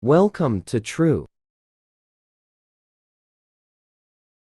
Welcome to True.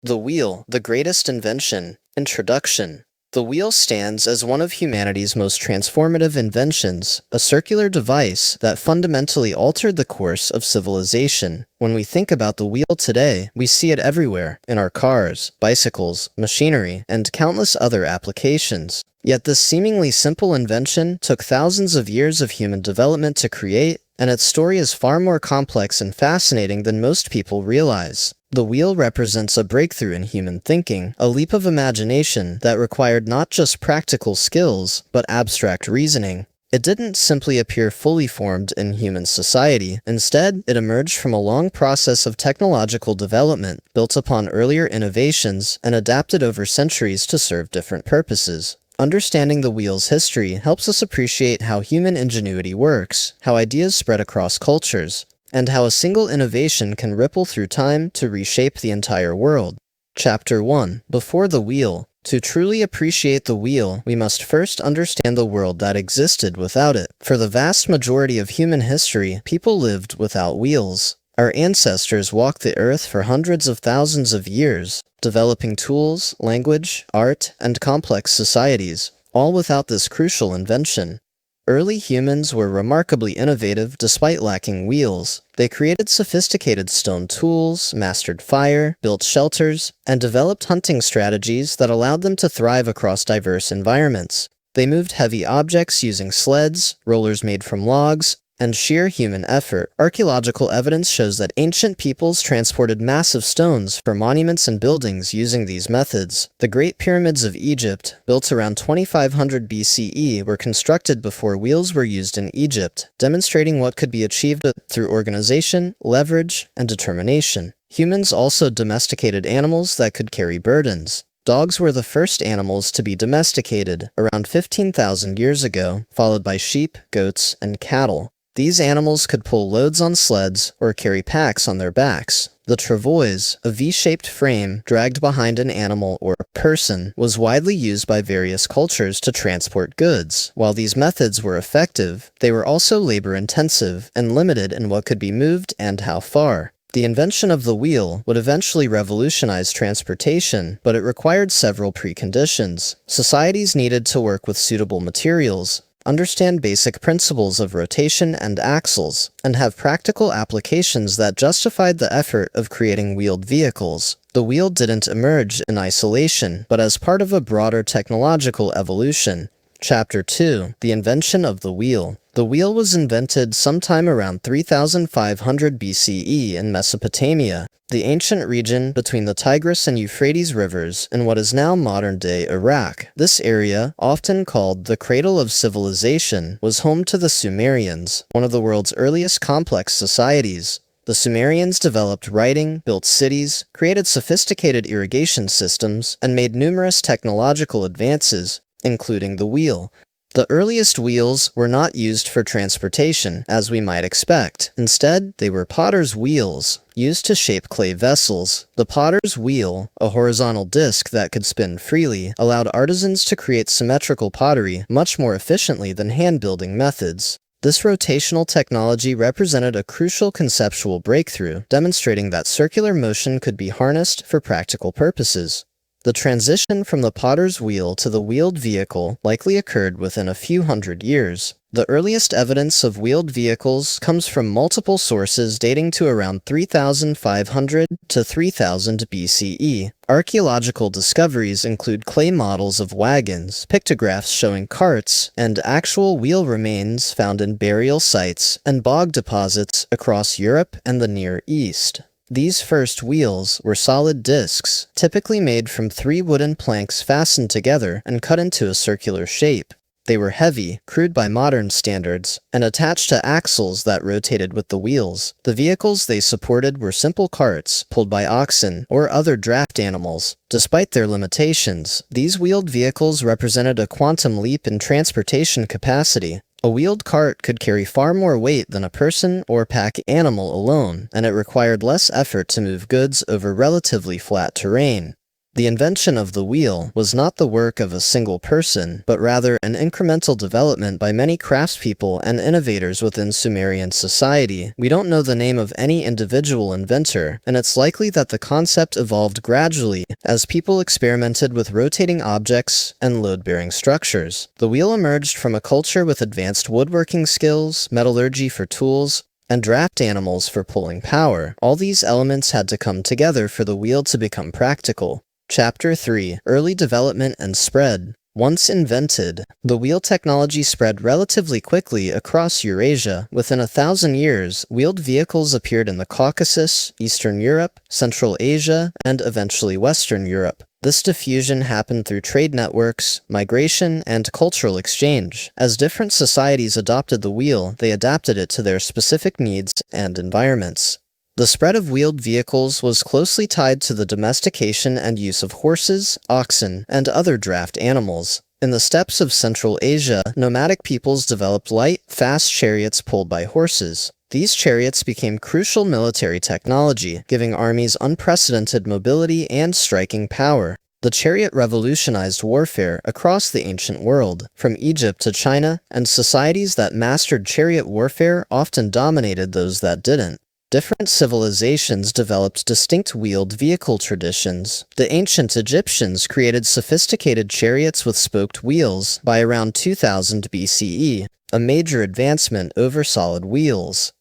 The Wheel, the Greatest Invention. Introduction. The wheel stands as one of humanity's most transformative inventions, a circular device that fundamentally altered the course of civilization. When we think about the wheel today, we see it everywhere, in our cars, bicycles, machinery, and countless other applications. Yet this seemingly simple invention took thousands of years of human development to create, and its story is far more complex and fascinating than most people realize. The wheel represents a breakthrough in human thinking, a leap of imagination that required not just practical skills, but abstract reasoning. It didn't simply appear fully formed in human society. Instead, it emerged from a long process of technological development, built upon earlier innovations, and adapted over centuries to serve different purposes. Understanding the wheel's history helps us appreciate how human ingenuity works, how ideas spread across cultures, and how a single innovation can ripple through time to reshape the entire world. Chapter 1. Before the Wheel. To truly appreciate the wheel, we must first understand the world that existed without it. For the vast majority of human history, people lived without wheels. Our ancestors walked the earth for hundreds of thousands of years, developing tools, language, art, and complex societies, all without this crucial invention. Early humans were remarkably innovative despite lacking wheels. They created sophisticated stone tools, mastered fire, built shelters, and developed hunting strategies that allowed them to thrive across diverse environments. They moved heavy objects using sleds, rollers made from logs, and sheer human effort. Archaeological evidence shows that ancient peoples transported massive stones for monuments and buildings using these methods. The Great Pyramids of Egypt, built around 2500 BCE, were constructed before wheels were used in Egypt, demonstrating what could be achieved through organization, leverage, and determination. Humans also domesticated animals that could carry burdens. Dogs were the first animals to be domesticated, around 15,000 years ago, followed by sheep, goats, and cattle. These animals could pull loads on sleds or carry packs on their backs. The travois, a V-shaped frame dragged behind an animal or a person, was widely used by various cultures to transport goods. While these methods were effective, they were also labor-intensive and limited in what could be moved and how far. The invention of the wheel would eventually revolutionize transportation, but it required several preconditions. Societies needed to work with suitable materials, understand basic principles of rotation and axles, and have practical applications that justified the effort of creating wheeled vehicles. The wheel didn't emerge in isolation, but as part of a broader technological evolution. Chapter 2. The Invention of the Wheel. The wheel was invented sometime around 3500 BCE in Mesopotamia, the ancient region between the Tigris and Euphrates rivers in what is now modern-day Iraq. This area, often called the cradle of civilization, was home to the Sumerians, one of the world's earliest complex societies. The Sumerians developed writing, built cities, created sophisticated irrigation systems, and made numerous technological advances, including the wheel. The earliest wheels were not used for transportation, as we might expect. Instead, they were potter's wheels, used to shape clay vessels. The potter's wheel, a horizontal disc that could spin freely, allowed artisans to create symmetrical pottery much more efficiently than hand-building methods. This rotational technology represented a crucial conceptual breakthrough, demonstrating that circular motion could be harnessed for practical purposes. The transition from the potter's wheel to the wheeled vehicle likely occurred within a few hundred years. The earliest evidence of wheeled vehicles comes from multiple sources dating to around 3500 to 3000 BCE. Archaeological discoveries include clay models of wagons, pictographs showing carts, and actual wheel remains found in burial sites and bog deposits across Europe and the Near East. These first wheels were solid discs, typically made from 3 wooden planks fastened together and cut into a circular shape. They were heavy, crude by modern standards, and attached to axles that rotated with the wheels. The vehicles they supported were simple carts, pulled by oxen or other draft animals. Despite their limitations, these wheeled vehicles represented a quantum leap in transportation capacity. A wheeled cart could carry far more weight than a person or pack animal alone, and it required less effort to move goods over relatively flat terrain. The invention of the wheel was not the work of a single person, but rather an incremental development by many craftspeople and innovators within Sumerian society. We don't know the name of any individual inventor, and it's likely that the concept evolved gradually as people experimented with rotating objects and load-bearing structures. The wheel emerged from a culture with advanced woodworking skills, metallurgy for tools, and draft animals for pulling power. All these elements had to come together for the wheel to become practical. Chapter 3. Early Development and Spread. Once invented, the wheel technology spread relatively quickly across Eurasia. Within 1,000 years, wheeled vehicles appeared in the Caucasus, Eastern Europe, Central Asia, and eventually Western Europe. This diffusion happened through trade networks, migration, and cultural exchange. As different societies adopted the wheel, they adapted it to their specific needs and environments. The spread of wheeled vehicles was closely tied to the domestication and use of horses, oxen, and other draft animals. In the steppes of Central Asia, nomadic peoples developed light, fast chariots pulled by horses. These chariots became crucial military technology, giving armies unprecedented mobility and striking power. The chariot revolutionized warfare across the ancient world, from Egypt to China, and societies that mastered chariot warfare often dominated those that didn't. Different civilizations developed distinct wheeled vehicle traditions. The ancient Egyptians created sophisticated chariots with spoked wheels by around 2000 BCE, a major advancement over solid wheels.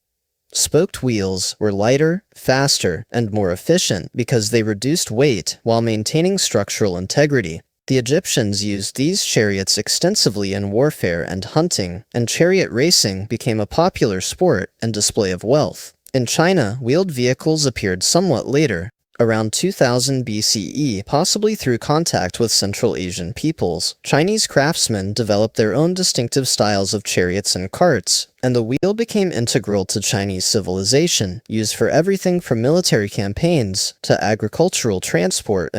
Spoked wheels were lighter, faster, and more efficient because they reduced weight while maintaining structural integrity. The Egyptians used these chariots extensively in warfare and hunting, and chariot racing became a popular sport and display of wealth. In China, wheeled vehicles appeared somewhat later, around 2000 BCE, possibly through contact with Central Asian peoples. Chinese craftsmen developed their own distinctive styles of chariots and carts, and the wheel became integral to Chinese civilization, used for everything from military campaigns to agricultural transport.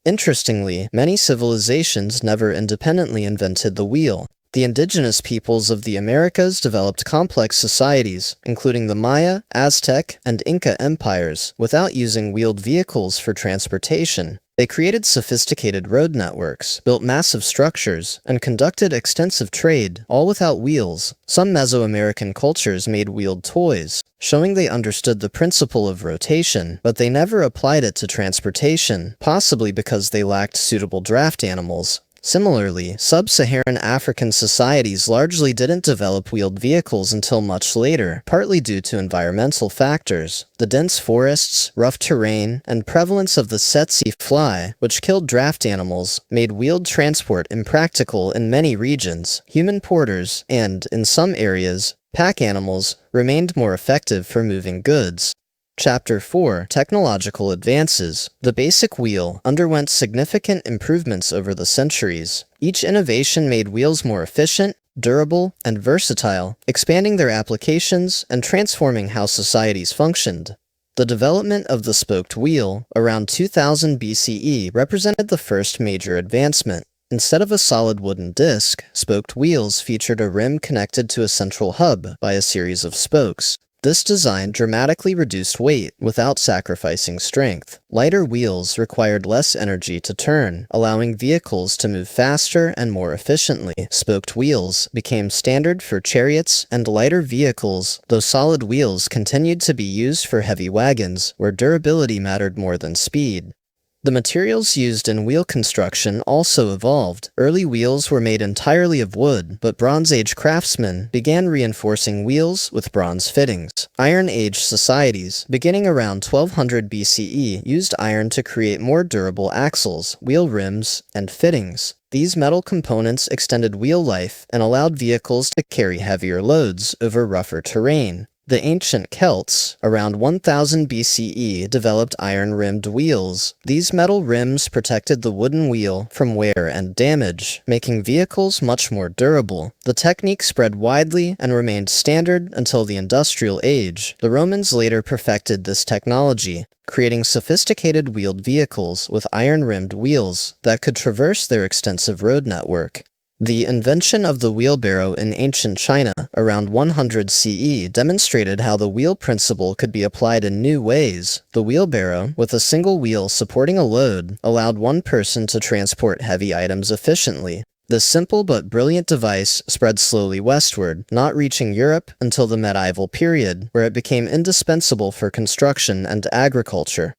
Interestingly, many civilizations never independently invented the wheel. The indigenous peoples of the Americas developed complex societies, including the Maya, Aztec, and Inca empires, without using wheeled vehicles for transportation. They created sophisticated road networks, built massive structures, and conducted extensive trade, all without wheels. Some Mesoamerican cultures made wheeled toys, showing they understood the principle of rotation, but they never applied it to transportation, possibly because they lacked suitable draft animals. Similarly, sub-Saharan African societies largely didn't develop wheeled vehicles until much later, partly due to environmental factors. The dense forests, rough terrain, and prevalence of the tsetse fly, which killed draft animals, made wheeled transport impractical in many regions. Human porters, and, in some areas, pack animals, remained more effective for moving goods. Chapter 4. Technological Advances. The basic wheel underwent significant improvements over the centuries. Each innovation made wheels more efficient, durable, and versatile, expanding their applications and transforming how societies functioned. The development of the spoked wheel, around 2000 BCE, represented the first major advancement. Instead of a solid wooden disc, spoked wheels featured a rim connected to a central hub by a series of spokes. This design dramatically reduced weight without sacrificing strength. Lighter wheels required less energy to turn, allowing vehicles to move faster and more efficiently. Spoked wheels became standard for chariots and lighter vehicles, though solid wheels continued to be used for heavy wagons, where durability mattered more than speed. The materials used in wheel construction also evolved. Early wheels were made entirely of wood, but Bronze Age craftsmen began reinforcing wheels with bronze fittings. Iron Age societies, beginning around 1200 BCE, used iron to create more durable axles, wheel rims, and fittings. These metal components extended wheel life and allowed vehicles to carry heavier loads over rougher terrain. The ancient Celts, around 1000 BCE, developed iron-rimmed wheels. These metal rims protected the wooden wheel from wear and damage, making vehicles much more durable. The technique spread widely and remained standard until the Industrial Age. The Romans later perfected this technology, creating sophisticated wheeled vehicles with iron-rimmed wheels that could traverse their extensive road network. The invention of the wheelbarrow in ancient China around 100 CE demonstrated how the wheel principle could be applied in new ways. The wheelbarrow, with a single wheel supporting a load, allowed one person to transport heavy items efficiently. This simple but brilliant device spread slowly westward, not reaching Europe until the medieval period, where it became indispensable for construction and agriculture.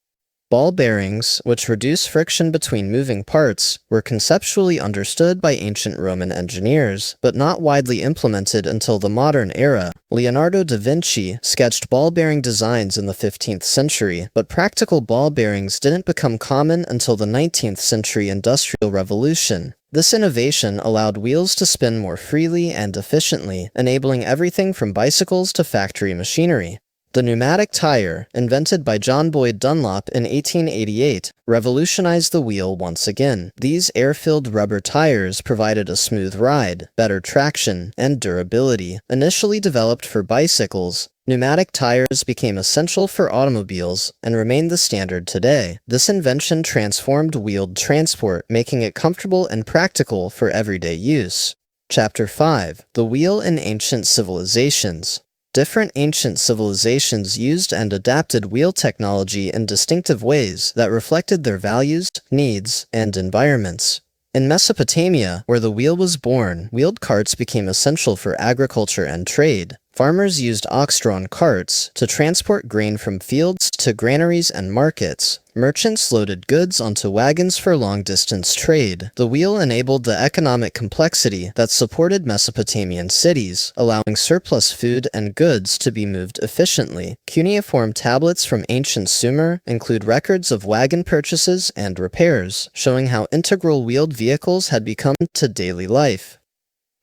Ball bearings, which reduce friction between moving parts, were conceptually understood by ancient Roman engineers, but not widely implemented until the modern era. Leonardo da Vinci sketched ball bearing designs in the 15th century, but practical ball bearings didn't become common until the 19th century Industrial Revolution. This innovation allowed wheels to spin more freely and efficiently, enabling everything from bicycles to factory machinery. The pneumatic tyre, invented by John Boyd Dunlop in 1888, revolutionized the wheel once again. These air-filled rubber tires provided a smooth ride, better traction, and durability. Initially developed for bicycles, pneumatic tires became essential for automobiles and remain the standard today. This invention transformed wheeled transport, making it comfortable and practical for everyday use. Chapter 5. The Wheel in Ancient Civilizations. Different ancient civilizations used and adapted wheel technology in distinctive ways that reflected their values, needs, and environments. In Mesopotamia, where the wheel was born, wheeled carts became essential for agriculture and trade. Farmers used ox-drawn carts to transport grain from fields to granaries and markets. Merchants loaded goods onto wagons for long-distance trade. The wheel enabled the economic complexity that supported Mesopotamian cities, allowing surplus food and goods to be moved efficiently. Cuneiform tablets from ancient Sumer include records of wagon purchases and repairs, showing how integral wheeled vehicles had become to daily life.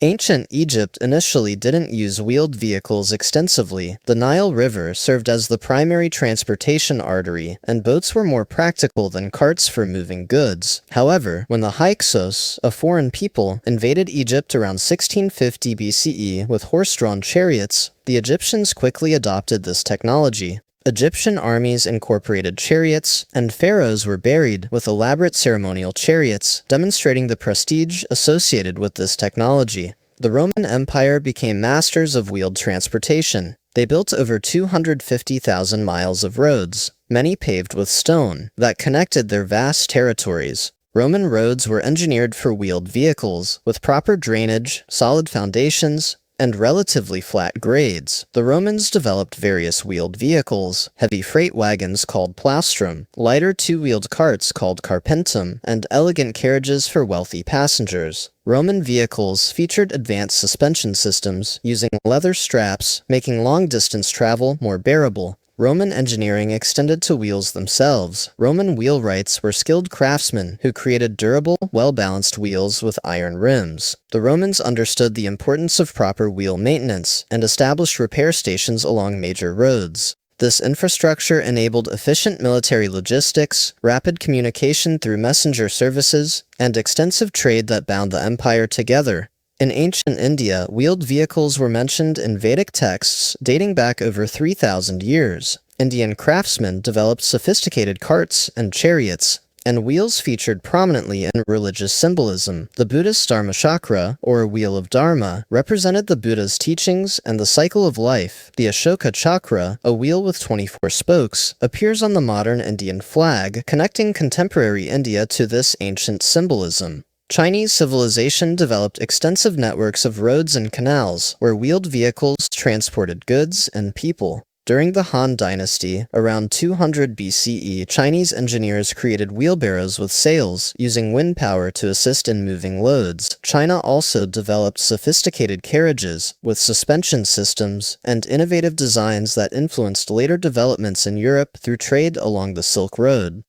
Ancient Egypt initially didn't use wheeled vehicles extensively. The Nile River served as the primary transportation artery, and boats were more practical than carts for moving goods. However, when the Hyksos, a foreign people, invaded Egypt around 1650 BCE with horse-drawn chariots, the Egyptians quickly adopted this technology. Egyptian armies incorporated chariots, and pharaohs were buried with elaborate ceremonial chariots, demonstrating the prestige associated with this technology. The Roman Empire became masters of wheeled transportation. They built over 250,000 miles of roads, many paved with stone, that connected their vast territories. Roman roads were engineered for wheeled vehicles, with proper drainage, solid foundations, and relatively flat grades. The Romans developed various wheeled vehicles, heavy freight wagons called plaustrum, lighter two-wheeled carts called carpentum, and elegant carriages for wealthy passengers. Roman vehicles featured advanced suspension systems using leather straps, making long-distance travel more bearable. Roman engineering extended to wheels themselves. Roman wheelwrights were skilled craftsmen who created durable, well-balanced wheels with iron rims. The Romans understood the importance of proper wheel maintenance and established repair stations along major roads. This infrastructure enabled efficient military logistics, rapid communication through messenger services, and extensive trade that bound the empire together. In ancient India, wheeled vehicles were mentioned in Vedic texts dating back over 3,000 years. Indian craftsmen developed sophisticated carts and chariots, and wheels featured prominently in religious symbolism. The Buddhist Dharmachakra, or Wheel of Dharma, represented the Buddha's teachings and the cycle of life. The Ashoka Chakra, a wheel with 24 spokes, appears on the modern Indian flag, connecting contemporary India to this ancient symbolism. Chinese civilization developed extensive networks of roads and canals, where wheeled vehicles transported goods and people. During the Han Dynasty, around 200 BCE, Chinese engineers created wheelbarrows with sails, using wind power to assist in moving loads. China also developed sophisticated carriages, with suspension systems, and innovative designs that influenced later developments in Europe through trade along the Silk Road.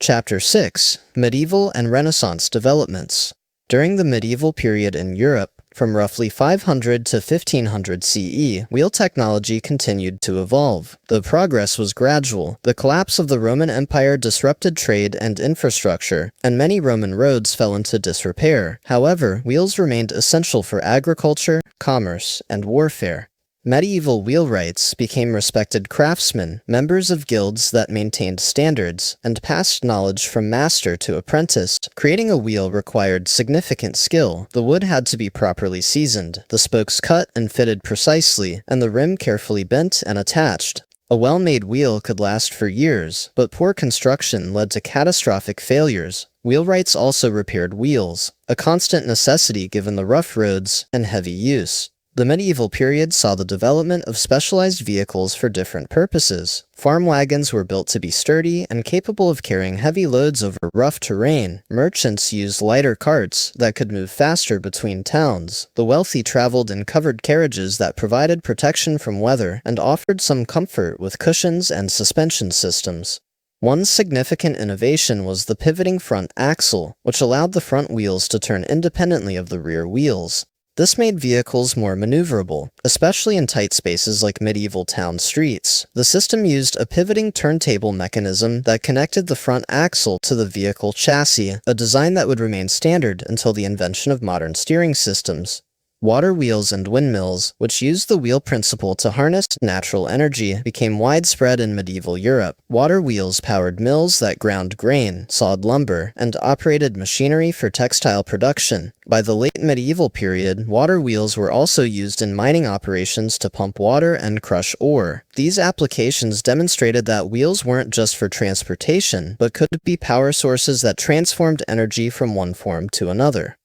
Chapter 6. Medieval and Renaissance Developments. During the medieval period in Europe, from roughly 500 to 1500 CE, wheel technology continued to evolve. The progress was gradual. The collapse of the Roman Empire disrupted trade and infrastructure, and many Roman roads fell into disrepair. However, wheels remained essential for agriculture, commerce, and warfare. Medieval wheelwrights became respected craftsmen, members of guilds that maintained standards, and passed knowledge from master to apprentice. Creating a wheel required significant skill. The wood had to be properly seasoned, the spokes cut and fitted precisely, and the rim carefully bent and attached. A well-made wheel could last for years, but poor construction led to catastrophic failures. Wheelwrights also repaired wheels, a constant necessity given the rough roads and heavy use. The medieval period saw the development of specialized vehicles for different purposes. Farm wagons were built to be sturdy and capable of carrying heavy loads over rough terrain. Merchants used lighter carts that could move faster between towns. The wealthy traveled in covered carriages that provided protection from weather and offered some comfort with cushions and suspension systems. One significant innovation was the pivoting front axle, which allowed the front wheels to turn independently of the rear wheels. This made vehicles more maneuverable, especially in tight spaces like medieval town streets. The system used a pivoting turntable mechanism that connected the front axle to the vehicle chassis, a design that would remain standard until the invention of modern steering systems. Water wheels and windmills, which used the wheel principle to harness natural energy, became widespread in medieval Europe. Water wheels powered mills that ground grain, sawed lumber, and operated machinery for textile production. By the late medieval period, water wheels were also used in mining operations to pump water and crush ore. These applications demonstrated that wheels weren't just for transportation, but could be power sources that transformed energy from one form to another.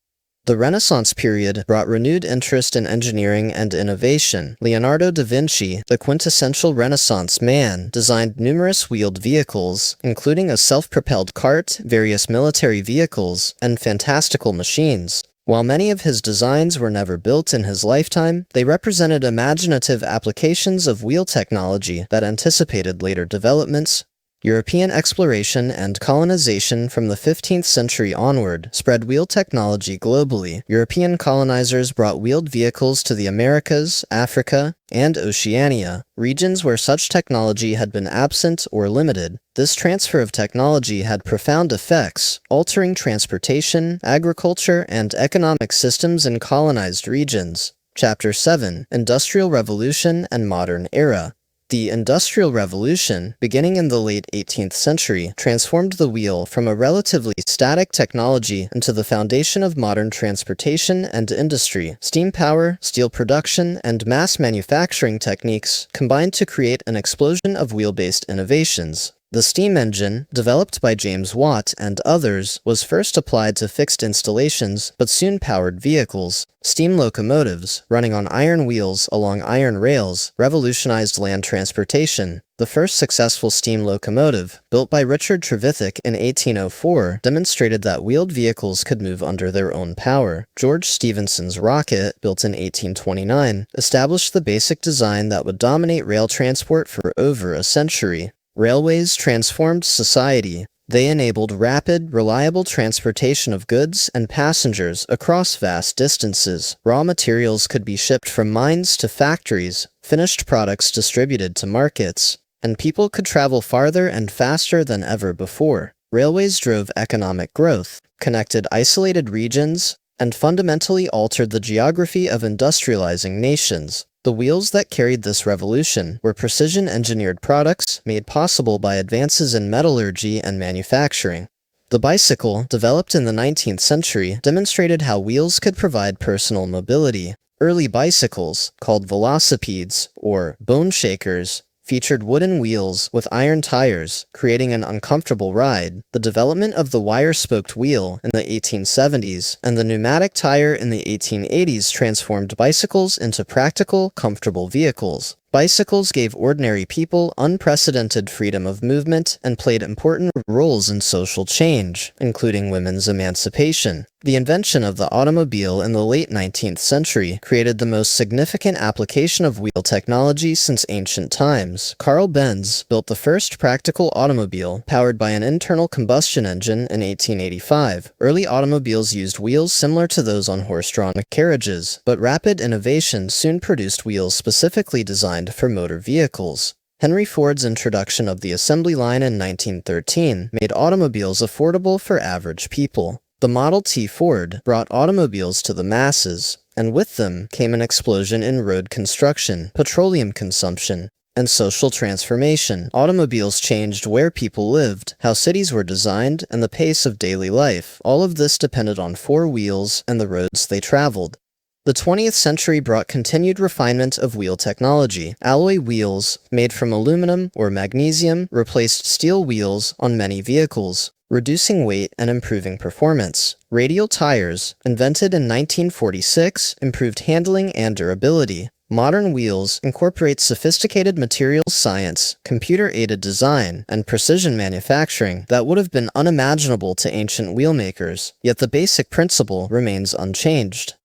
The Renaissance period brought renewed interest in engineering and innovation. Leonardo da Vinci, the quintessential Renaissance man, designed numerous wheeled vehicles, including a self-propelled cart, various military vehicles, and fantastical machines. While many of his designs were never built in his lifetime, they represented imaginative applications of wheel technology that anticipated later developments. European exploration and colonization from the 15th century onward spread wheel technology globally. European colonizers brought wheeled vehicles to the Americas, Africa, and Oceania, regions where such technology had been absent or limited. This transfer of technology had profound effects, altering transportation, agriculture, and economic systems in colonized regions. Chapter 7: Industrial Revolution and Modern Era. The Industrial Revolution, beginning in the late 18th century, transformed the wheel from a relatively static technology into the foundation of modern transportation and industry. Steam power, steel production, and mass manufacturing techniques combined to create an explosion of wheel-based innovations. The steam engine, developed by James Watt and others, was first applied to fixed installations, but soon powered vehicles. Steam locomotives, running on iron wheels along iron rails, revolutionized land transportation. The first successful steam locomotive, built by Richard Trevithick in 1804, demonstrated that wheeled vehicles could move under their own power. George Stephenson's rocket, built in 1829, established the basic design that would dominate rail transport for over a century. Railways transformed society. They enabled rapid, reliable transportation of goods and passengers across vast distances. Raw materials could be shipped from mines to factories, finished products distributed to markets, and people could travel farther and faster than ever before. Railways drove economic growth, connected isolated regions, and fundamentally altered the geography of industrializing nations. The wheels that carried this revolution were precision-engineered products made possible by advances in metallurgy and manufacturing. The bicycle, developed in the 19th century, demonstrated how wheels could provide personal mobility. Early bicycles, called velocipedes, or bone shakers, featured wooden wheels with iron tires, creating an uncomfortable ride. The development of the wire-spoked wheel in the 1870s and the pneumatic tire in the 1880s transformed bicycles into practical, comfortable vehicles. Bicycles gave ordinary people unprecedented freedom of movement and played important roles in social change, including women's emancipation. The invention of the automobile in the late 19th century created the most significant application of wheel technology since ancient times. Carl Benz built the first practical automobile, powered by an internal combustion engine in 1885. Early automobiles used wheels similar to those on horse-drawn carriages, but rapid innovation soon produced wheels specifically designed for motor vehicles. Henry Ford's introduction of the assembly line in 1913 made automobiles affordable for average people. The Model T Ford brought automobiles to the masses. and with them came an explosion in road construction, petroleum consumption, and social transformation. Automobiles changed where people lived, how cities were designed, and the pace of daily life. All of this depended on four wheels and the roads they traveled. The 20th century brought continued refinement of wheel technology. Alloy wheels, made from aluminum or magnesium, replaced steel wheels on many vehicles, reducing weight and improving performance. Radial tires, invented in 1946, improved handling and durability. Modern wheels incorporate sophisticated materials science, computer-aided design, and precision manufacturing that would have been unimaginable to ancient wheelmakers, yet the basic principle remains unchanged.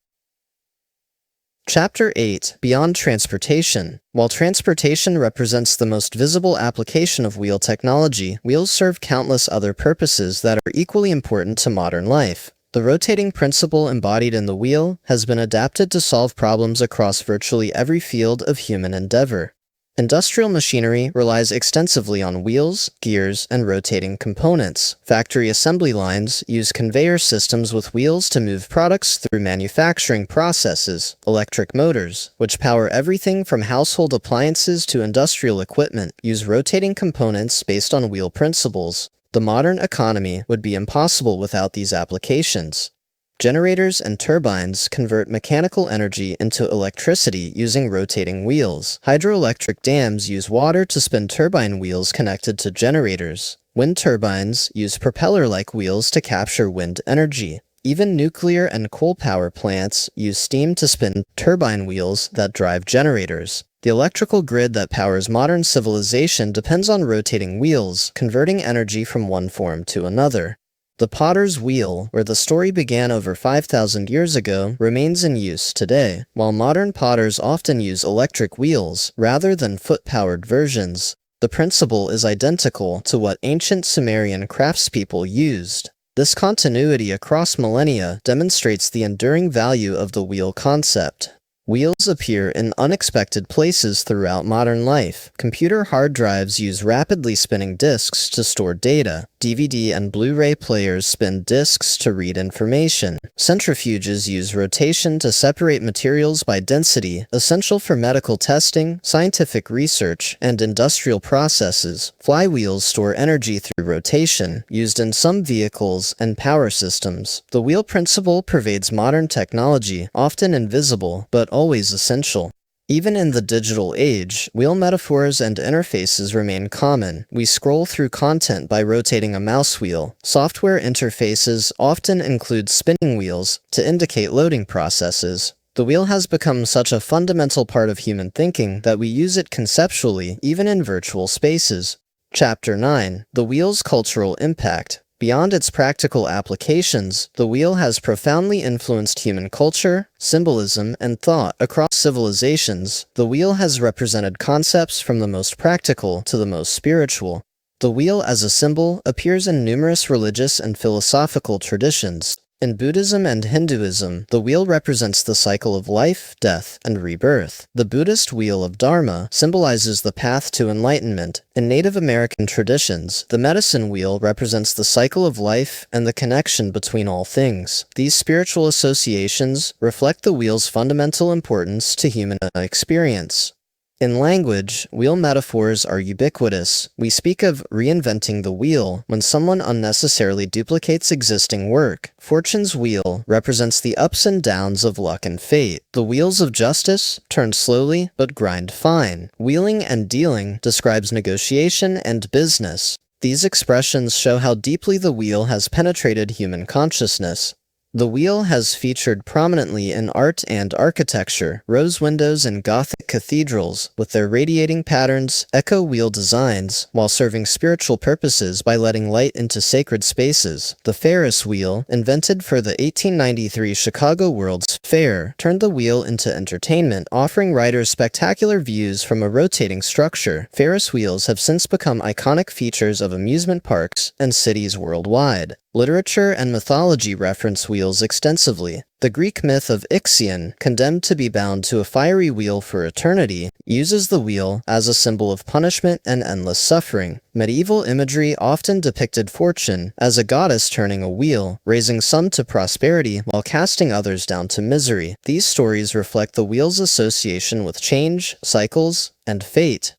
Chapter 8. Beyond Transportation. While transportation represents the most visible application of wheel technology, wheels serve countless other purposes that are equally important to modern life. The rotating principle embodied in the wheel has been adapted to solve problems across virtually every field of human endeavor. Industrial machinery relies extensively on wheels, gears, and rotating components. Factory assembly lines use conveyor systems with wheels to move products through manufacturing processes. Electric motors, which power everything from household appliances to industrial equipment, use rotating components based on wheel principles. The modern economy would be impossible without these applications. Generators and turbines convert mechanical energy into electricity using rotating wheels. Hydroelectric dams use water to spin turbine wheels connected to generators. Wind turbines use propeller-like wheels to capture wind energy. Even nuclear and coal power plants use steam to spin turbine wheels that drive generators. The electrical grid that powers modern civilization depends on rotating wheels, converting energy from one form to another. The potter's wheel, where the story began over 5,000 years ago, remains in use today, while modern potters often use electric wheels rather than foot-powered versions. The principle is identical to what ancient Sumerian craftspeople used. This continuity across millennia demonstrates the enduring value of the wheel concept. Wheels appear in unexpected places throughout modern life. Computer hard drives use rapidly spinning disks to store data. DVD and Blu-ray players spin disks to read information. Centrifuges use rotation to separate materials by density, essential for medical testing, scientific research, and industrial processes. Flywheels store energy through rotation, used in some vehicles and power systems. The wheel principle pervades modern technology, often invisible, but always essential. Even in the digital age, wheel metaphors and interfaces remain common. We scroll through content by rotating a mouse wheel. Software interfaces often include spinning wheels to indicate loading processes. The wheel has become such a fundamental part of human thinking that we use it conceptually, even in virtual spaces. Chapter 9. The wheel's cultural impact. Beyond its practical applications, the wheel has profoundly influenced human culture, symbolism, and thought. Across civilizations, the wheel has represented concepts from the most practical to the most spiritual. The wheel as a symbol appears in numerous religious and philosophical traditions. In Buddhism and Hinduism, the wheel represents the cycle of life, death, and rebirth. The Buddhist wheel of Dharma symbolizes the path to enlightenment. In Native American traditions, the medicine wheel represents the cycle of life and the connection between all things. These spiritual associations reflect the wheel's fundamental importance to human experience. In language, wheel metaphors are ubiquitous. We speak of reinventing the wheel when someone unnecessarily duplicates existing work. Fortune's wheel represents the ups and downs of luck and fate. The wheels of justice turn slowly but grind fine. Wheeling and dealing describes negotiation and business. These expressions show how deeply the wheel has penetrated human consciousness. The wheel has featured prominently in art and architecture. Rose windows in Gothic cathedrals, with their radiating patterns, echo wheel designs, while serving spiritual purposes by letting light into sacred spaces. The Ferris wheel, invented for the 1893 Chicago World's Fair, turned the wheel into entertainment, offering riders spectacular views from a rotating structure. Ferris wheels have since become iconic features of amusement parks and cities worldwide. Literature and mythology reference wheels extensively. The Greek myth of Ixion, condemned to be bound to a fiery wheel for eternity, uses the wheel as a symbol of punishment and endless suffering. Medieval imagery often depicted fortune as a goddess turning a wheel, raising some to prosperity while casting others down to misery. These stories reflect the wheel's association with change, cycles, and fate.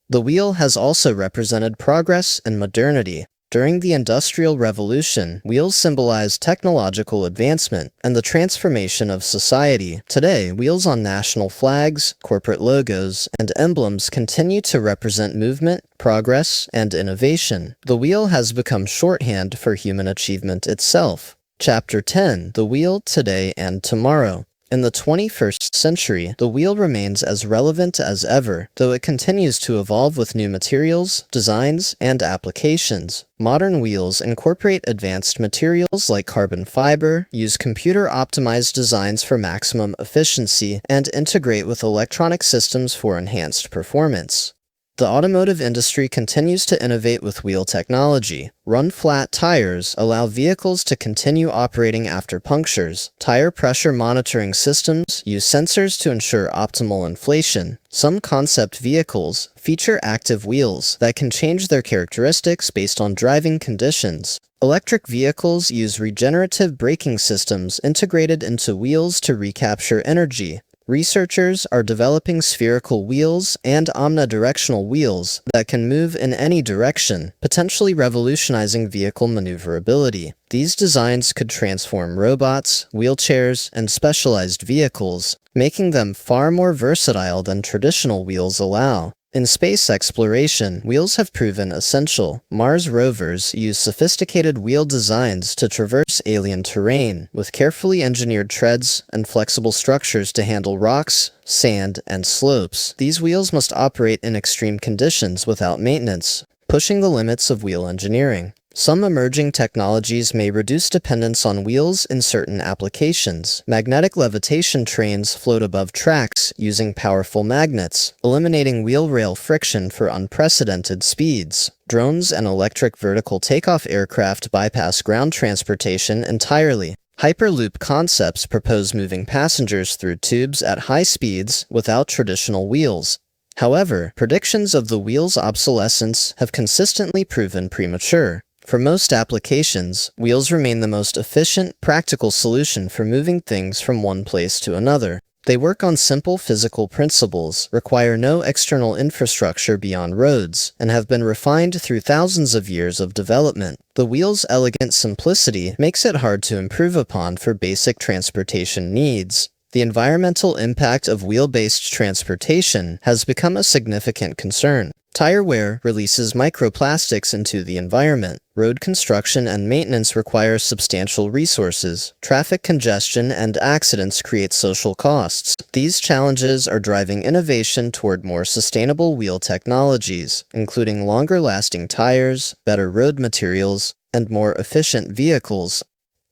The wheel has also represented progress and modernity. During the Industrial Revolution, wheels symbolized technological advancement and the transformation of society. Today, wheels on national flags, corporate logos, and emblems continue to represent movement, progress, and innovation. The wheel has become shorthand for human achievement itself. Chapter 10: The Wheel Today and Tomorrow. In the 21st century, the wheel remains as relevant as ever, though it continues to evolve with new materials, designs, and applications. Modern wheels incorporate advanced materials like carbon fiber, use computer-optimized designs for maximum efficiency, and integrate with electronic systems for enhanced performance. The automotive industry continues to innovate with wheel technology. Run-flat tires allow vehicles to continue operating after punctures. Tire pressure monitoring systems use sensors to ensure optimal inflation. Some concept vehicles feature active wheels that can change their characteristics based on driving conditions. Electric vehicles use regenerative braking systems integrated into wheels to recapture energy. Researchers are developing spherical wheels and omnidirectional wheels that can move in any direction, potentially revolutionizing vehicle maneuverability. These designs could transform robots, wheelchairs, and specialized vehicles, making them far more versatile than traditional wheels allow. In space exploration, wheels have proven essential. Mars rovers use sophisticated wheel designs to traverse alien terrain, with carefully engineered treads and flexible structures to handle rocks, sand, and slopes. These wheels must operate in extreme conditions without maintenance, pushing the limits of wheel engineering. Some emerging technologies may reduce dependence on wheels in certain applications. Magnetic levitation trains float above tracks using powerful magnets, eliminating wheel-rail friction for unprecedented speeds. Drones and electric vertical takeoff aircraft bypass ground transportation entirely. Hyperloop concepts propose moving passengers through tubes at high speeds without traditional wheels. However, predictions of the wheel's obsolescence have consistently proven premature. For most applications, wheels remain the most efficient, practical solution for moving things from one place to another. They work on simple physical principles, require no external infrastructure beyond roads, and have been refined through thousands of years of development. The wheel's elegant simplicity makes it hard to improve upon for basic transportation needs. The environmental impact of wheel-based transportation has become a significant concern. Tire wear releases microplastics into the environment. Road construction and maintenance require substantial resources. Traffic congestion and accidents create social costs. These challenges are driving innovation toward more sustainable wheel technologies, including longer-lasting tires, better road materials, and more efficient vehicles.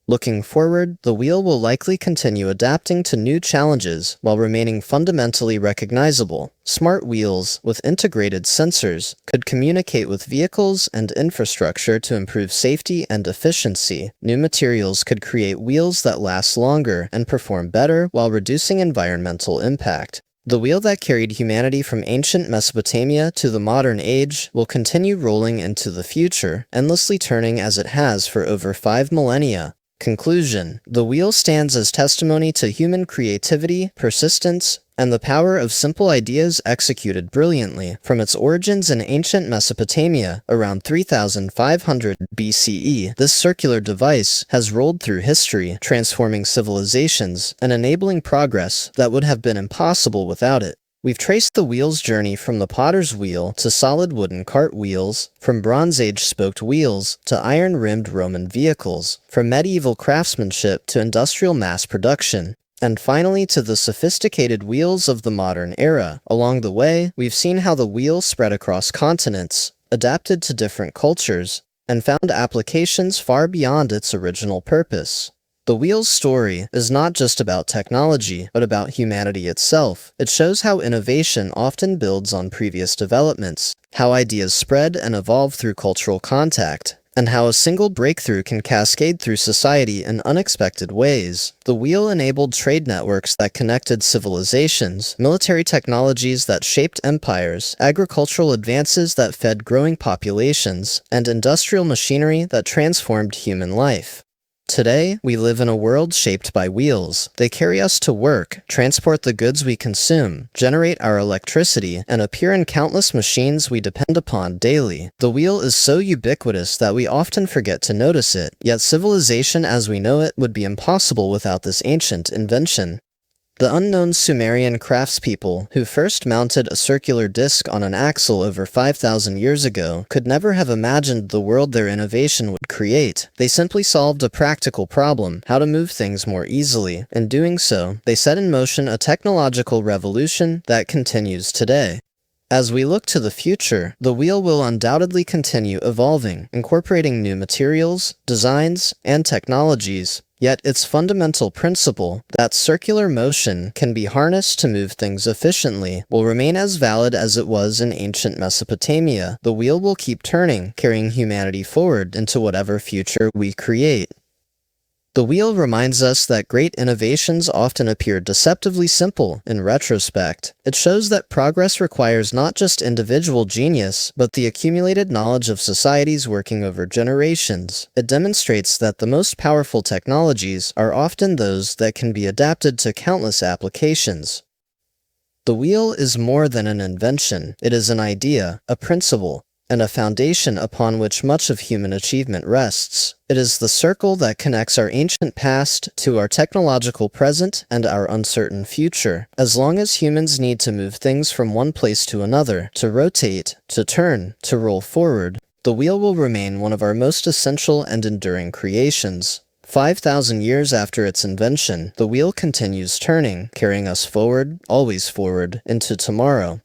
Looking forward, the wheel will likely continue adapting to new challenges while remaining fundamentally recognizable. Smart wheels with integrated sensors could communicate with vehicles and infrastructure to improve safety and efficiency. New materials could create wheels that last longer and perform better while reducing environmental impact. The wheel that carried humanity from ancient Mesopotamia to the modern age will continue rolling into the future, endlessly turning as it has for over 5 millennia. Conclusion: the wheel stands as testimony to human creativity, persistence, and the power of simple ideas executed brilliantly. From its origins in ancient Mesopotamia, around 3500 BCE, this circular device has rolled through history, transforming civilizations and enabling progress that would have been impossible without it. We've traced the wheel's journey from the potter's wheel to solid wooden cart wheels, from Bronze Age spoked wheels to iron-rimmed Roman vehicles, from medieval craftsmanship to industrial mass production, and finally to the sophisticated wheels of the modern era. Along the way, we've seen how the wheel spread across continents, adapted to different cultures, and found applications far beyond its original purpose. The wheel's story is not just about technology, but about humanity itself. It shows how innovation often builds on previous developments, how ideas spread and evolve through cultural contact, and how a single breakthrough can cascade through society in unexpected ways. The wheel enabled trade networks that connected civilizations, military technologies that shaped empires, agricultural advances that fed growing populations, and industrial machinery that transformed human life. Today, we live in a world shaped by wheels. They carry us to work, transport the goods we consume, generate our electricity, and appear in countless machines we depend upon daily. The wheel is so ubiquitous that we often forget to notice it, yet civilization as we know it would be impossible without this ancient invention. The unknown Sumerian craftspeople, who first mounted a circular disc on an axle over 5,000 years ago, could never have imagined the world their innovation would create. They simply solved a practical problem, how to move things more easily. In doing so, they set in motion a technological revolution that continues today. As we look to the future, the wheel will undoubtedly continue evolving, incorporating new materials, designs, and technologies. Yet its fundamental principle, that circular motion can be harnessed to move things efficiently, will remain as valid as it was in ancient Mesopotamia. The wheel will keep turning, carrying humanity forward into whatever future we create. The wheel reminds us that great innovations often appear deceptively simple in retrospect. It shows that progress requires not just individual genius, but the accumulated knowledge of societies working over generations. It demonstrates that the most powerful technologies are often those that can be adapted to countless applications. The wheel is more than an invention. It is an idea, a principle, and a foundation upon which much of human achievement rests. It is the circle that connects our ancient past to our technological present and our uncertain future. As long as humans need to move things from one place to another, to rotate, to turn, to roll forward, the wheel will remain one of our most essential and enduring creations. 5,000 years after its invention, the wheel continues turning, carrying us forward, always forward, into tomorrow.